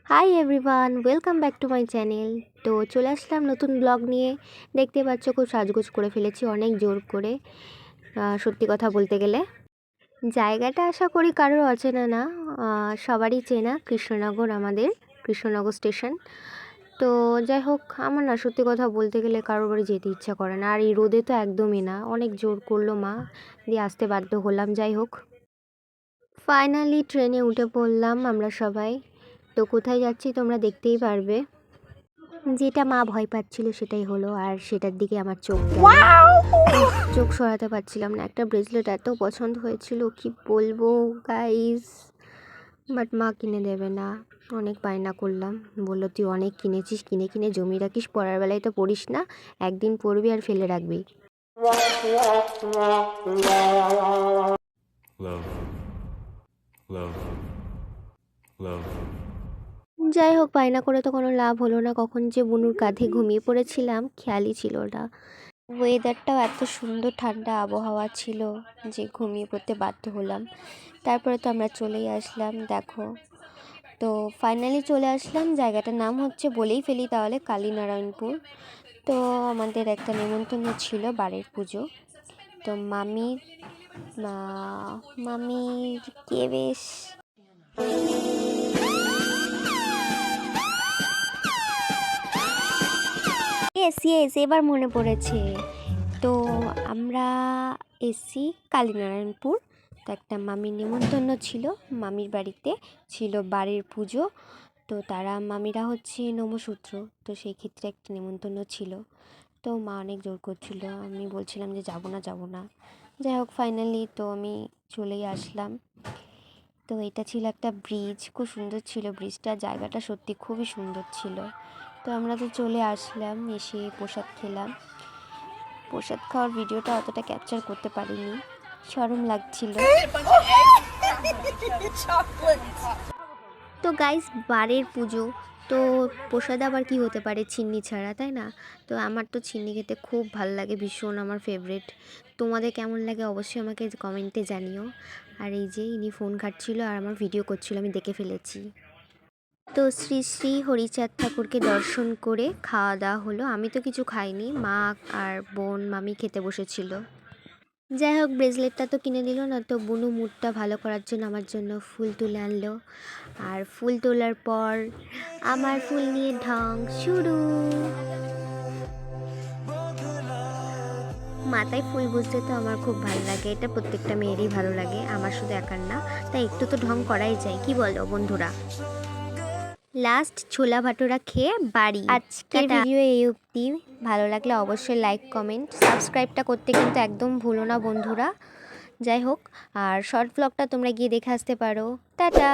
Hi everyone, welcome back to my channel. তো চলে আসলাম নতুন ব্লগ নিয়ে। দেখতে পাচ্ছ খুব সাজগোজ করে ফেলেছি অনেক জোর করে। সত্যি কথা বলতে গেলে জায়গাটা আশা করি কারোর অচেনা না, সবারই চেনা। কৃষ্ণনগর, আমাদের কৃষ্ণনগর স্টেশন। তো যাই হোক, আমার না সত্যি কথা বলতে গেলে কারোর বাড়ি যেতে ইচ্ছা করে না, আর এই রোদে তো একদমই না। অনেক জোর করলো মা, দিয়ে আসতে বাধ্য হলাম। যাই হোক, ফাইনালি ট্রেনে উঠে পড়লাম আমরা সবাই। তো কোথায় যাচ্ছি তোমরা দেখতেই পারবে। যেটা মা ভয় পাচ্ছিল সেটাই হলো, আর সেটার দিকে আমার চোখ গেল। চোখ সরাতে পারছিলাম না। একটা ব্রেসলেট এত পছন্দ হয়েছিল, কি বলবো গাইস, বাট মা কিনে দেবে না। অনেক বায়না করলাম, বললো তুই অনেক কিনেছিস, কিনে কিনে জমি রাখিস, পড়ার বেলায় তো পড়িস না, একদিন পড়বি আর ফেলে রাখবি। যাই হোক, বায়না করে তো কোনো লাভ হলো না। কখন যে বুনুর কাঁধে ঘুমিয়ে পড়েছিলাম খেয়ালই ছিল না। ওয়েদারটাও এত সুন্দর, ঠান্ডা আবহাওয়া ছিল যে ঘুমিয়ে পড়তে বাধ্য হলাম। তারপরে তো আমরা চলেই আসলাম, দেখো। তো ফাইনালি চলে আসলাম। জায়গাটার নাম হচ্ছে, বলেই ফেলি তাহলে, কালীনারায়ণপুর। তো আমাদের একটা নেমন্তন্ন ছিল, বাড়ির পুজো। তো মামির কে বেশ ইয়েস এবার মনে পড়েছে। তো আমরা এসছি কালীনারায়ণপুর। তো একটা মামির নেমন্তন্ন ছিল, মামির বাড়িতে ছিল বাড়ির পুজো। তো মামিরা হচ্ছে নমশূদ্র, তো সেই ক্ষেত্রে একটা নেমন্তন্ন ছিল। তো মা অনেক জোর করছিল, আমি বলছিলাম যে যাব না। যাই হোক, ফাইনালি তো আমি চলেই আসলাম। তো এটা ছিল একটা ব্রিজ, খুব সুন্দর ছিল ব্রিজটা, জায়গাটা সত্যি খুবই সুন্দর ছিল। তো আমরা তো চলে আসলাম, এসে প্রসাদ খেলাম। প্রসাদ খাওয়ার ভিডিওটা অতটা ক্যাপচার করতে পারিনি, শরম লাগছিল। তো গাইস, বারের পুজো, তো প্রসাদ আবার কি হতে পারে চিন্নি ছাড়া, তাই না? তো আমার তো চিন্নি খেতে খুব ভালো লাগে, ভীষণ আমার ফেভারিট। তোমাদের কেমন লাগে অবশ্যই আমাকে কমেন্টে জানিও। আর এই যে ইনি ফোন ঘাটছিল আর আমার ভিডিও করছিল, আমি দেখে ফেলেছি। তো শ্রী শ্রী হরিচাঁদ ঠাকুরকে দর্শন করে খাওয়া দাওয়া হলো। আমি তো কিছু খাইনি, মা আর বোন মামি খেতে বসেছিল। যাই হোক, ব্রেসলেটটা তো কিনে দিল না, তো বুনু মুডটা ভালো করার জন্য আমার জন্য ফুল তুলে আনলো। আর ফুল তোলার পর আমার ফুল নিয়ে ঢং শুরু। মাথায় ফুল গুজতে তো আমার খুব ভালো লাগে, এটা প্রত্যেকটা মেয়েরই ভালো লাগে, আমার শুধু একার না। তাই একটু তো ঢং করাই যায়, কি বলো বন্ধুরা? লাস্ট ছোলা ভাটোরা খেয়ে বাড়ি। আজকের ভিডিও এই অবধি। ভালো লাগলে অবশ্যই লাইক, কমেন্ট, সাবস্ক্রাইবটা করতে কিন্তু একদম ভুলো না বন্ধুরা। যাই হোক, আর শর্ট ব্লগটা তোমরা গিয়ে দেখে আসতে পারো। টাটা।